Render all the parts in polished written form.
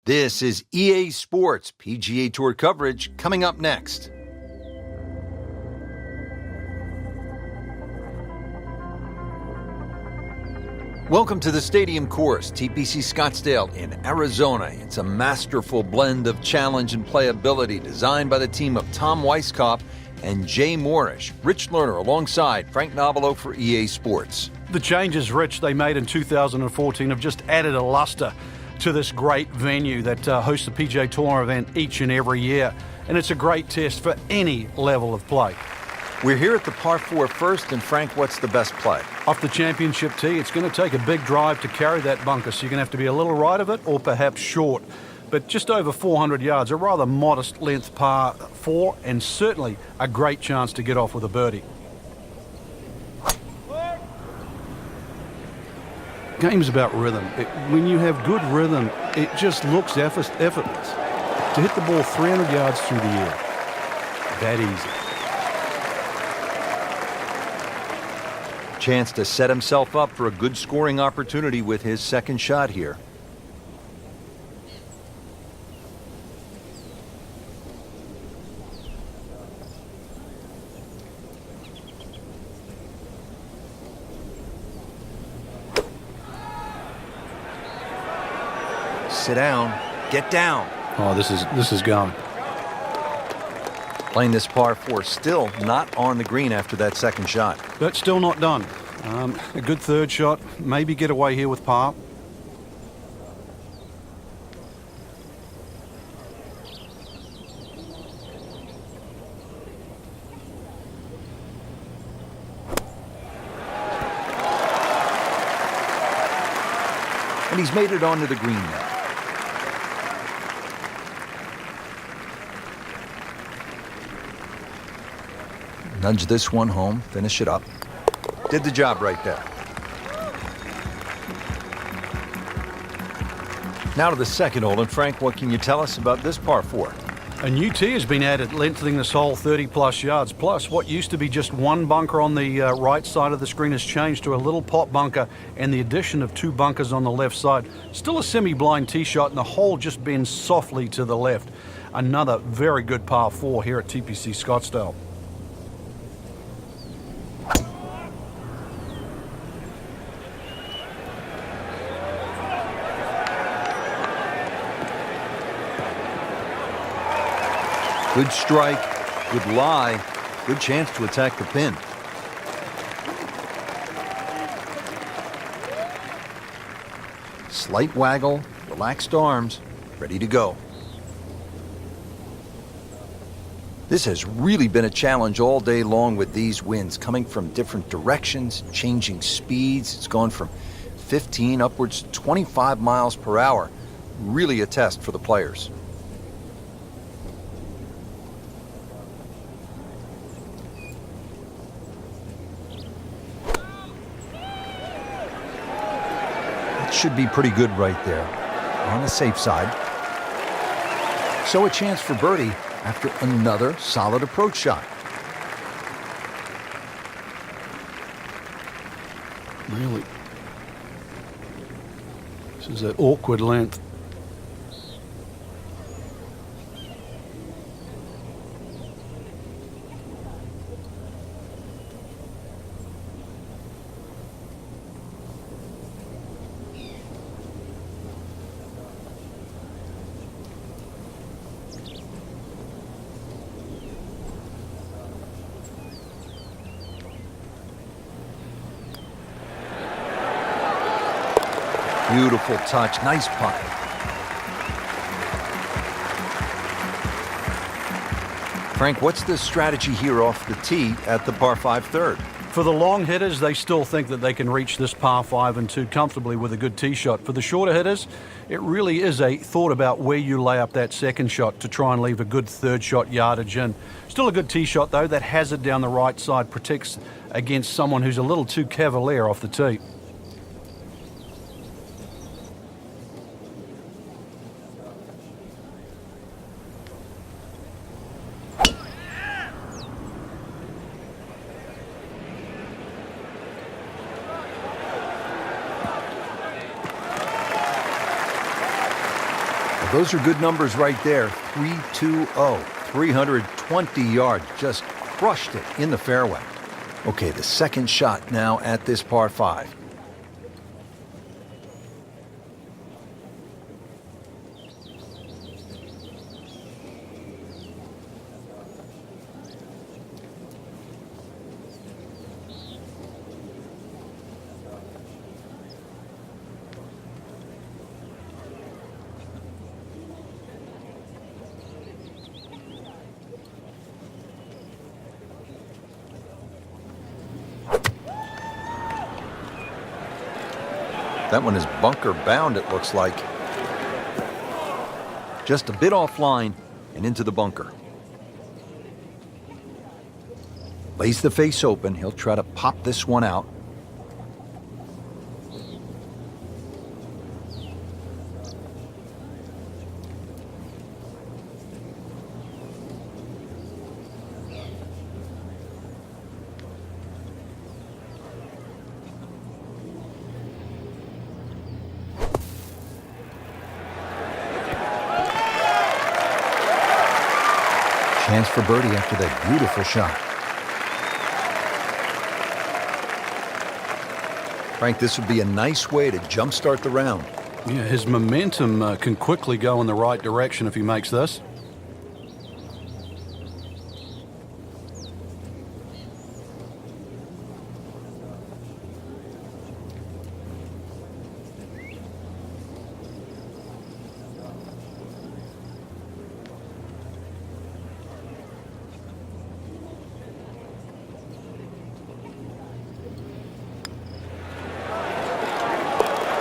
This is EA Sports PGA Tour coverage coming up next. Welcome to the Stadium Course, TPC Scottsdale in Arizona. It's a masterful blend of challenge and playability designed by the team of Tom Weisskopf and Jay Moorish. Rich Lerner alongside Frank Nobilo for EA Sports. The changes, Rich, they made in 2014 have just added a luster to this great venue that hosts the PGA Tour event each and every year. And it's a great test for any level of play. We're here at the par 4 first, and Frank, what's the best play? Off the championship tee, it's going to take a big drive to carry that bunker, so you're going to have to be a little right of it or perhaps short. But just over 400 yards, a rather modest length par 4, and certainly a great chance to get off with a birdie. Game's about rhythm. When you have good rhythm, it just looks effortless. To hit the ball 300 yards through the air, that easy. Chance to set himself up for a good scoring opportunity with his second shot here. Sit down, get down. Oh, this is going. Playing this par 4, still not on the green after that second shot. But still not done. A good third shot, maybe get away here with par. And he's made it onto the green now. Nudge this one home, finish it up. Did the job right there. Now to the second hole, and Frank, what can you tell us about this par 4? A new tee has been added, lengthening this hole 30-plus yards. Plus, what used to be just one bunker on the right side of the screen has changed to a little pot bunker, and the addition of 2 bunkers on the left side. Still a semi-blind tee shot, and the hole just bends softly to the left. Another very good par 4 here at TPC Scottsdale. Good strike, good lie, good chance to attack the pin. Slight waggle, relaxed arms, ready to go. This has really been a challenge all day long with these winds coming from different directions, changing speeds. It's gone from 15 upwards to 25 miles per hour. Really a test for the players. Should be pretty good right there, on the safe side. So a chance for birdie after another solid approach shot. Really, this is an awkward length. Beautiful touch, nice putt. Frank, what's the strategy here off the tee at the par 5 third? For the long hitters, they still think that they can reach this par 5 and 2 comfortably with a good tee shot. For the shorter hitters, it really is a thought about where you lay up that second shot to try and leave a good third shot yardage in. Still a good tee shot, though. That hazard down the right side protects against someone who's a little too cavalier off the tee. Those are good numbers right there. 320, 320 yards. Just crushed it in the fairway. Okay, the second shot now at this par 5. That one is bunker bound, it looks like. Just a bit offline and into the bunker. Lays the face open. He'll try to pop this one out. Chance for birdie after that beautiful shot. Frank, this would be a nice way to jumpstart the round. Yeah, his momentum can quickly go in the right direction if he makes this.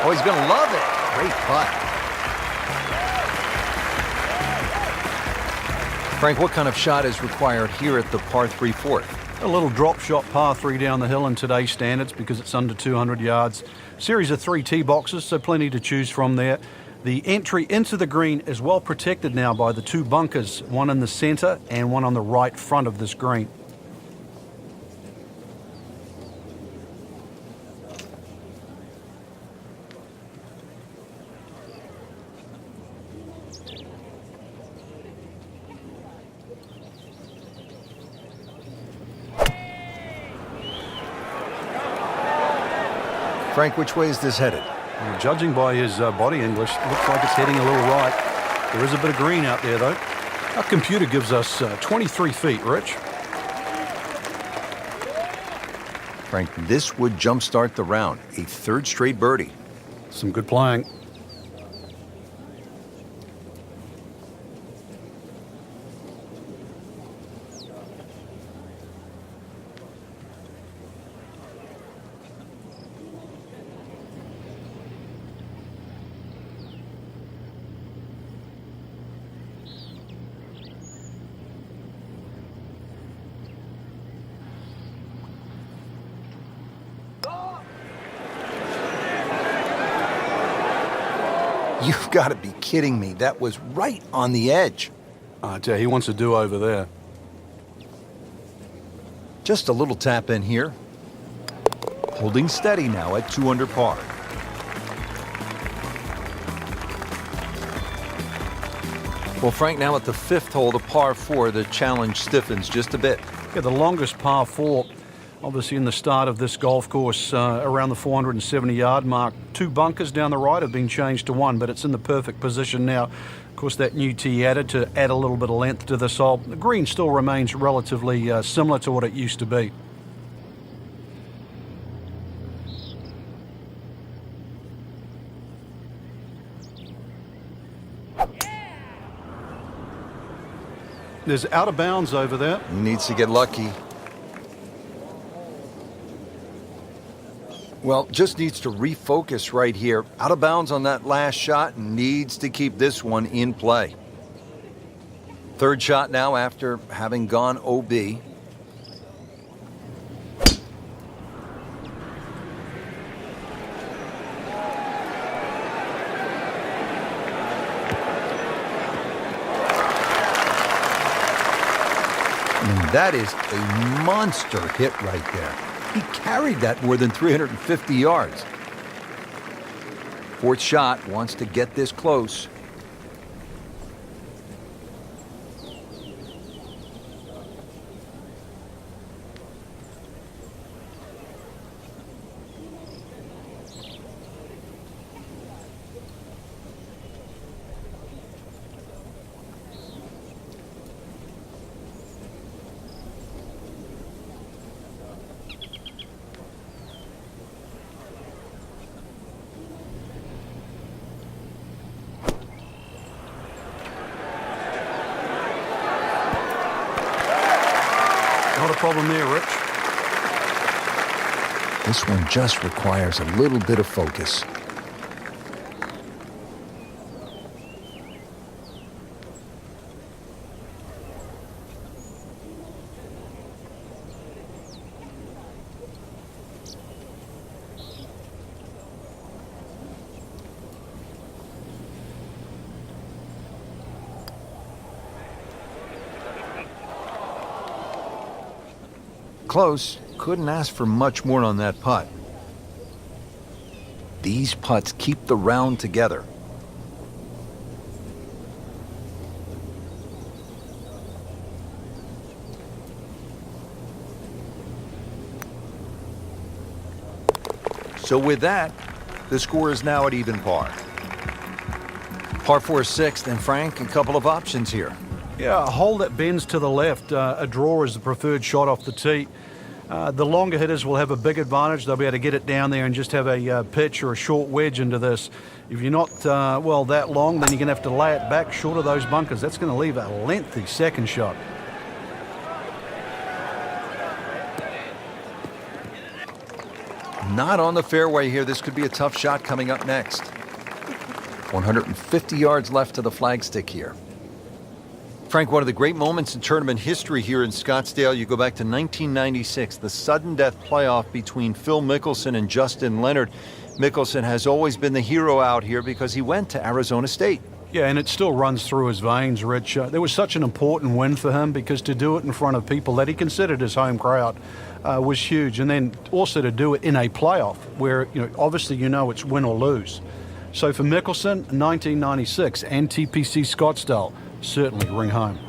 Oh, he's going to love it. Great putt. Frank, what kind of shot is required here at the par 3 fourth? A little drop shot par 3 down the hill in today's standards because it's under 200 yards. Series of 3 tee boxes, so plenty to choose from there. The entry into the green is well protected now by the 2 bunkers, one in the center and one on the right front of this green. Frank, which way is this headed? Well, judging by his body English, looks like it's heading a little right. There is a bit of green out there, though. Our computer gives us 23 feet, Rich. Frank, this would jumpstart the round. A 3rd straight birdie. Some good playing. You've got to be kidding me. That was right on the edge. I tell you, he wants to do over there. Just a little tap in here. Holding steady now at 2 under par. Well, Frank, now at the 5th hole, the par 4, the challenge stiffens just a bit. Yeah, the longest par 4, obviously in the start of this golf course, around the 470-yard mark. 2 bunkers down the right have been changed to 1, but it's in the perfect position now. Of course, that new tee added to add a little bit of length to this hole. The green still remains relatively similar to what it used to be. There's out of bounds over there. He needs to get lucky. Well, just needs to refocus right here. Out of bounds on that last shot, needs to keep this one in play. 3rd shot now after having gone OB. And that is a monster hit right there. He carried that more than 350 yards. 4th shot, wants to get this close. problem there, Rich. This one just requires a little bit of focus. Close. Couldn't ask for much more on that putt. These putts keep the round together. So with that, the score is now at even par. Par 4 sixth, and Frank, a couple of options here. Yeah, a hole that bends to the left. A draw is the preferred shot off the tee. The longer hitters will have a big advantage. They'll be able to get it down there and just have a pitch or a short wedge into this. If you're not, that long, then you're going to have to lay it back short of those bunkers. That's going to leave a lengthy second shot. Not on the fairway here. This could be a tough shot coming up next. 150 yards left to the flagstick here. Frank, one of the great moments in tournament history here in Scottsdale, you go back to 1996, the sudden death playoff between Phil Mickelson and Justin Leonard. Mickelson has always been the hero out here because he went to Arizona State. Yeah, and it still runs through his veins, Rich. There was such an important win for him because to do it in front of people that he considered his home crowd was huge. And then also to do it in a playoff where, obviously it's win or lose. So for Mickelson, 1996 and TPC Scottsdale certainly ring home.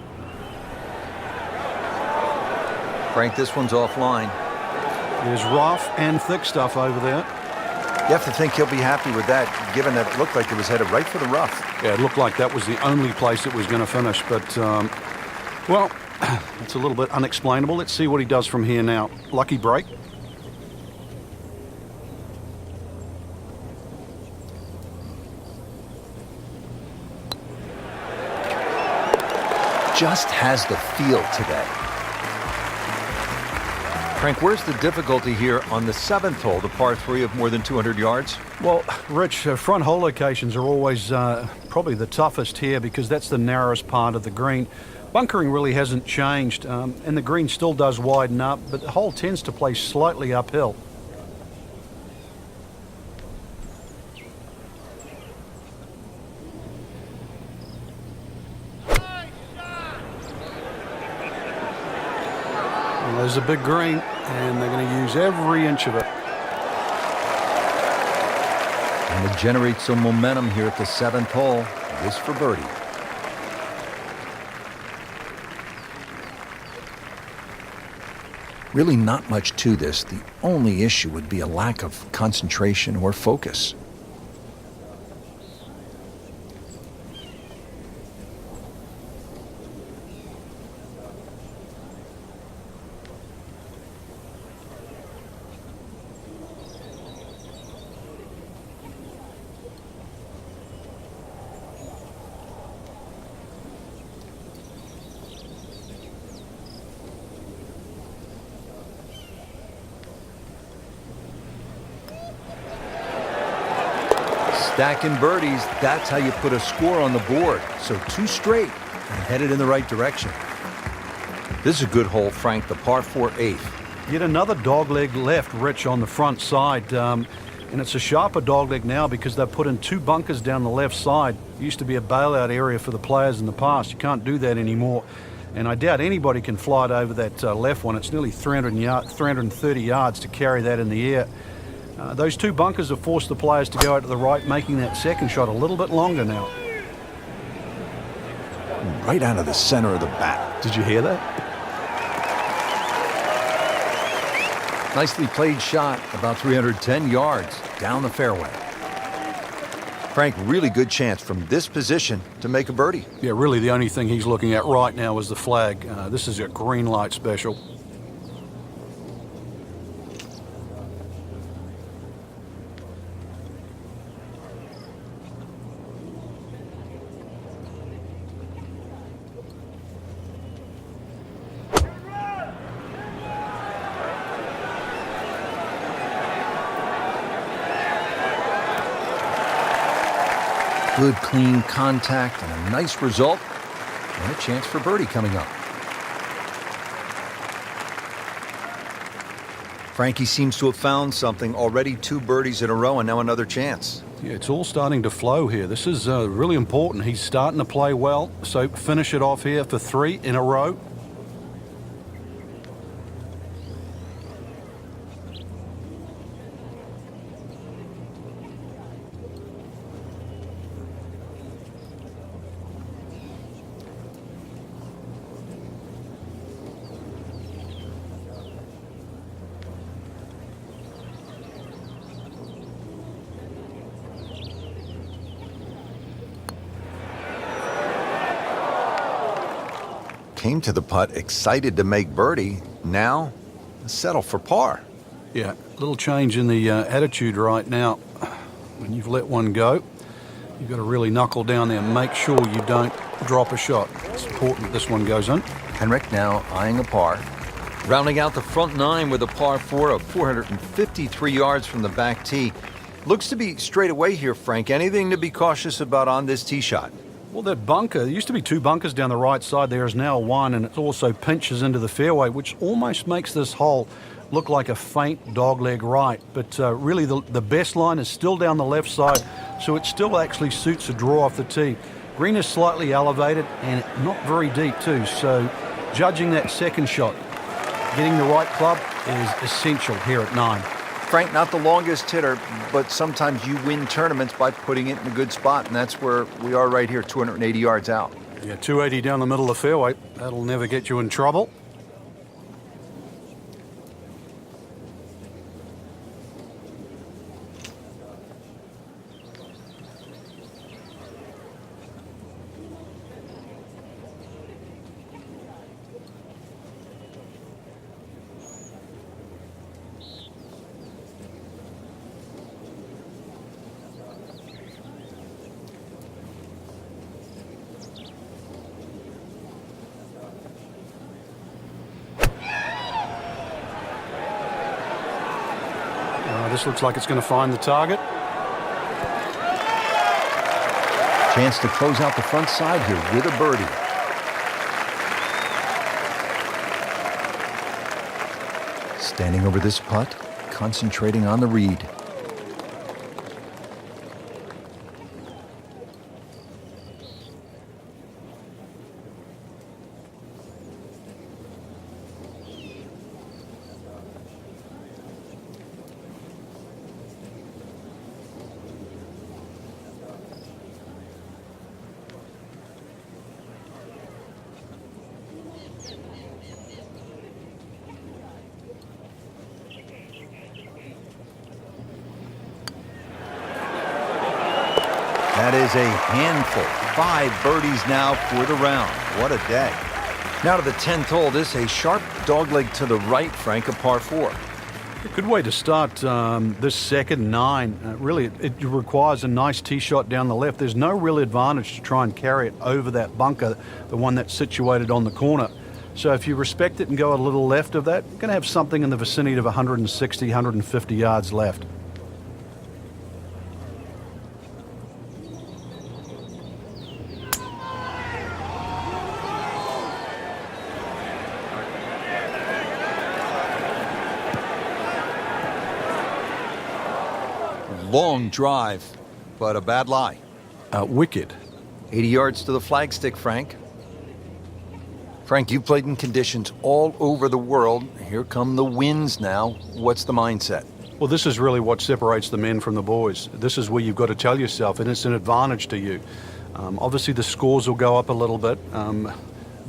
Frank, this one's offline. There's rough and thick stuff over there. You have to think he'll be happy with that, given that it looked like it was headed right for the rough. Yeah, it looked like that was the only place it was going to finish. But, it's a little bit unexplainable. Let's see what he does from here now. Lucky break. Just has the feel today. Frank, where's the difficulty here on the 7th hole, the par 3 of more than 200 yards? Well, Rich, front hole locations are always probably the toughest here because that's the narrowest part of the green. Bunkering really hasn't changed, and the green still does widen up, but the hole tends to play slightly uphill. There's a big green, and they're going to use every inch of it. And to generate some momentum here at the 7th hole, this for birdie. Really not much to this. The only issue would be a lack of concentration or focus. Stacking birdies, that's how you put a score on the board. So 2 straight and headed in the right direction. This is a good hole, Frank, the par 4 8th. Yet another dogleg left, Rich, on the front side. And it's a sharper dogleg now because they've put in 2 bunkers down the left side. It used to be a bailout area for the players in the past. You can't do that anymore. And I doubt anybody can fly it over that left one. It's nearly 330 yards to carry that in the air. Those 2 bunkers have forced the players to go out to the right, making that second shot a little bit longer now. Right out of the center of the bat. Did you hear that? Nicely played shot, about 310 yards down the fairway. Frank, really good chance from this position to make a birdie. Yeah, really the only thing he's looking at right now is the flag. This is a green light special. Good, clean contact and a nice result. And a chance for birdie coming up. Frankie seems to have found something. Already 2 birdies in a row and now another chance. Yeah, it's all starting to flow here. This is really important. He's starting to play well, so finish it off here for 3 in a row. Came to the putt, excited to make birdie. Now, settle for par. Yeah, a little change in the attitude right now. When you've let one go, you've got to really knuckle down there and make sure you don't drop a shot. It's important this one goes in. Henrik now eyeing a par. Rounding out the front 9 with a par 4 of 453 yards from the back tee. Looks to be straight away here, Frank. Anything to be cautious about on this tee shot? Well, that bunker, there used to be 2 bunkers down the right side. There is now 1, and it also pinches into the fairway, which almost makes this hole look like a faint dogleg right. But really, the best line is still down the left side, so it still actually suits a draw off the tee. Green is slightly elevated and not very deep, too. So judging that second shot, getting the right club is essential here at 9. Frank, not the longest hitter, but sometimes you win tournaments by putting it in a good spot, and that's where we are right here, 280 yards out. Yeah, 280 down the middle of the fairway. That'll never get you in trouble. This looks like it's going to find the target. Chance to close out the front side here with a birdie. Standing over this putt, concentrating on the read. That is a handful. 5 birdies now for the round. What a day. Now to the 10th hole. This a sharp dogleg to the right, Frank, a par 4. A good way to start this second 9. Really, it requires a nice tee shot down the left. There's no real advantage to try and carry it over that bunker, the one that's situated on the corner. So if you respect it and go a little left of that, you're going to have something in the vicinity of 160, 150 yards left. Long drive, but a bad lie. Wicked. 80 yards to the flagstick, Frank. Frank, you played in conditions all over the world. Here come the winds now. What's the mindset? Well, this is really what separates the men from the boys. This is where you've got to tell yourself, and it's an advantage to you. Obviously, the scores will go up a little bit,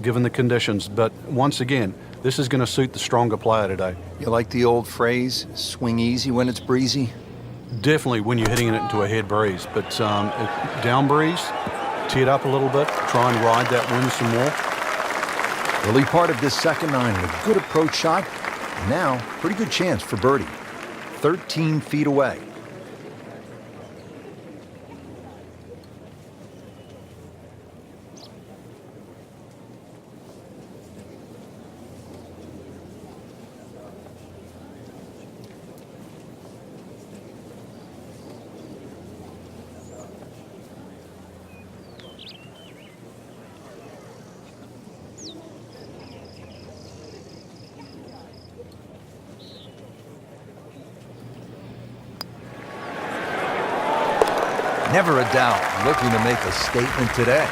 given the conditions. But once again, this is going to suit the stronger player today. You like the old phrase, swing easy when it's breezy? Definitely when you're hitting it into a head breeze. But down breeze, tee it up a little bit, try and ride that wind some more. Early part of this second 9 with a good approach shot. Now, pretty good chance for birdie. 13 feet away. Never a doubt, looking to make a statement today.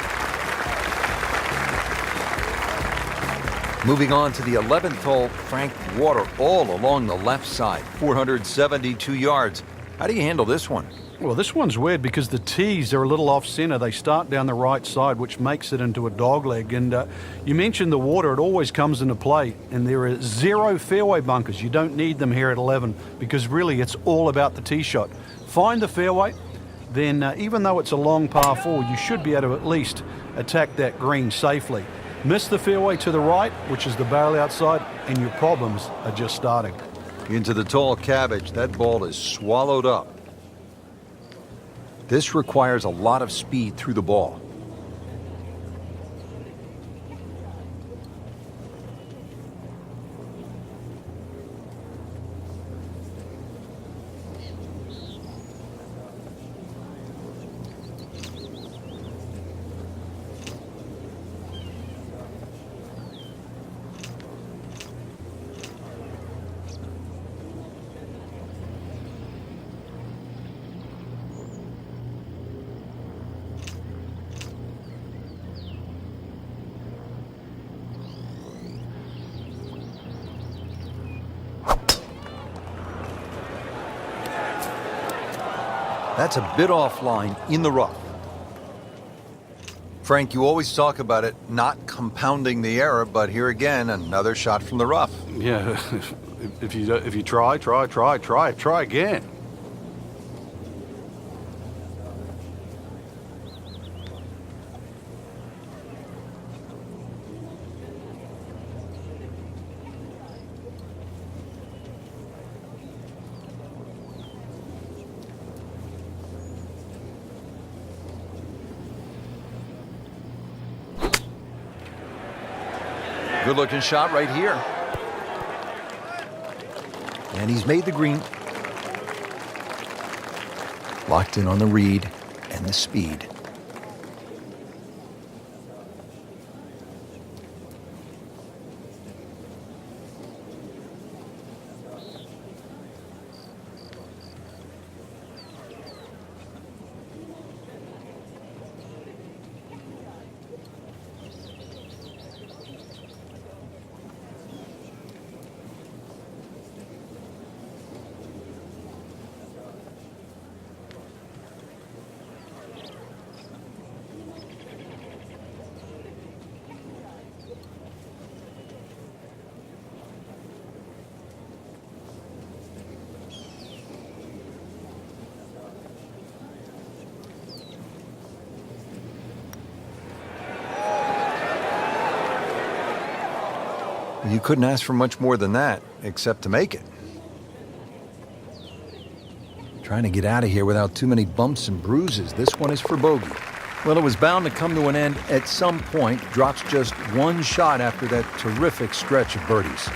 Moving on to the 11th hole, Frank, water all along the left side, 472 yards. How do you handle this one? Well, this one's weird because the tees are a little off-center. They start down the right side, which makes it into a dogleg. And you mentioned the water. It always comes into play. And there are 0 fairway bunkers. You don't need them here at 11 because really it's all about the tee shot. Find the fairway, then even though it's a long par 4, you should be able to at least attack that green safely. Miss the fairway to the right, which is the barrel outside, and your problems are just starting. Into the tall cabbage. That ball is swallowed up. This requires a lot of speed through the ball. That's a bit offline in the rough. Frank, you always talk about it not compounding the error, but here again, another shot from the rough. Yeah, if you try again. Good looking shot right here. And he's made the green. Locked in on the read and the speed. You couldn't ask for much more than that, except to make it. Trying to get out of here without too many bumps and bruises. This one is for bogey. Well, it was bound to come to an end at some point. Drops just one shot after that terrific stretch of birdies.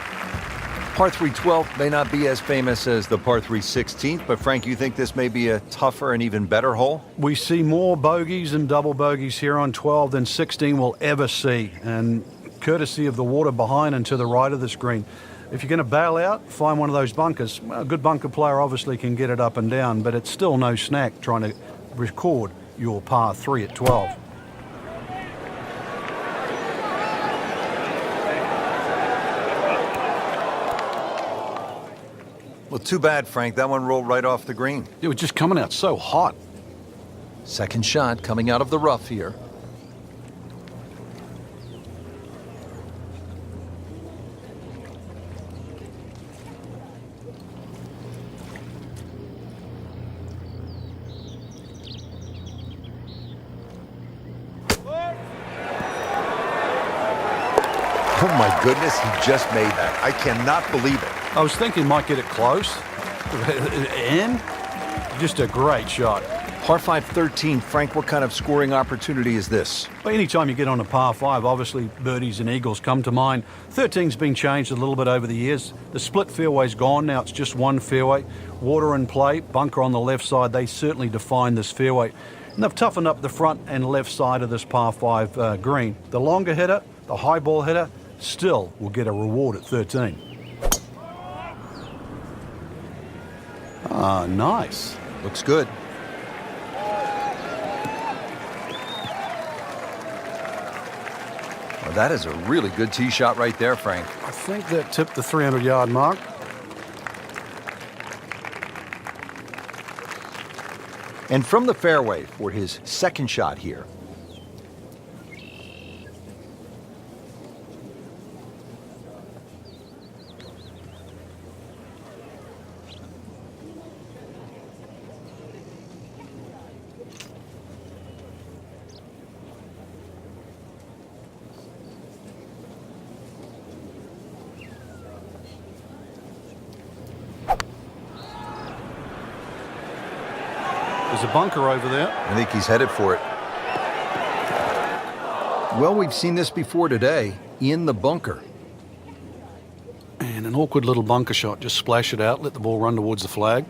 Par 3 12th may not be as famous as the Par 3 16th, but Frank, you think this may be a tougher and even better hole? We see more bogeys and double bogeys here on 12 than 16 will ever see, and courtesy of the water behind and to the right of the screen. If you're going to bail out, find one of those bunkers. Well, a good bunker player obviously can get it up and down, but it's still no snack trying to record your par 3 at 12. Well, too bad, Frank. That one rolled right off the green. It was just coming out so hot. Second shot coming out of the rough here. Oh my goodness, he just made that. I cannot believe it. I was thinking he might get it close. And just a great shot. Par 5 13, Frank, what kind of scoring opportunity is this? Well, anytime you get on a par 5, obviously birdies and eagles come to mind. 13's been changed a little bit over the years. The split fairway's gone, now it's just one fairway. Water in play, bunker on the left side, they certainly define this fairway. And they've toughened up the front and left side of this par 5 green. The longer hitter, the high ball hitter, still will get a reward at 13. Ah, nice. Looks good. Well, that is a really good tee shot right there, Frank. I think that tipped the 300-yard mark. And from the fairway for his second shot here. There's a bunker over there. I think he's headed for it. Well, we've seen this before today, in the bunker. And an awkward little bunker shot. Just splash it out, let the ball run towards the flag.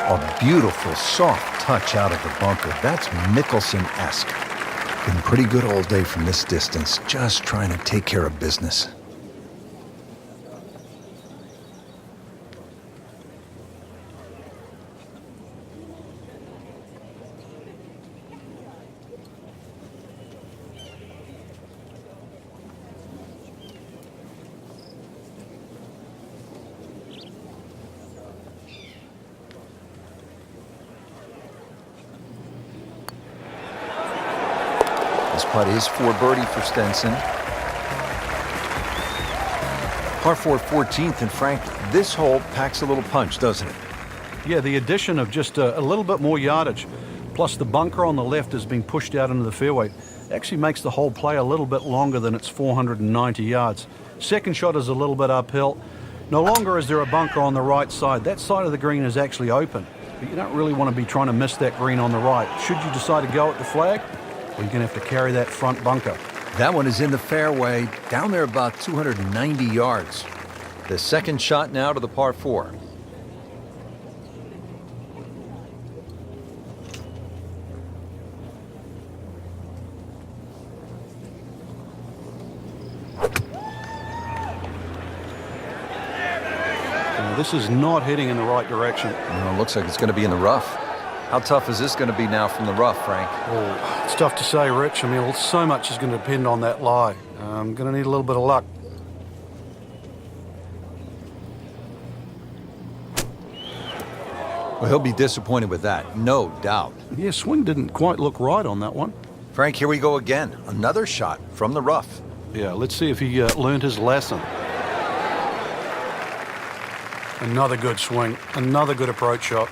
A beautiful, soft touch out of the bunker. That's Mickelson-esque. Been pretty good all day from this distance, just trying to take care of business. This putt is for birdie for Stenson. Par 4 14th, and Frank, this hole packs a little punch, doesn't it? Yeah, the addition of just a little bit more yardage, plus the bunker on the left has been pushed out into the fairway, actually makes the hole play a little bit longer than its 490 yards. Second shot is a little bit uphill. No longer is there a bunker on the right side. That side of the green is actually open, but you don't really want to be trying to miss that green on the right. Should you decide to go at the flag, well, you're going to have to carry that front bunker. That one is in the fairway, down there about 290 yards. The second shot now to the par 4. Now, this is not heading in the right direction. Well, it looks like it's going to be in the rough. How tough is this going to be now from the rough, Frank? Oh, it's tough to say, Rich. I mean, so much is going to depend on that lie. I'm going to need a little bit of luck. Well, he'll be disappointed with that, no doubt. Yeah, swing didn't quite look right on that one. Frank, here we go again. Another shot from the rough. Yeah, let's see if he learned his lesson. Another good swing, another good approach shot.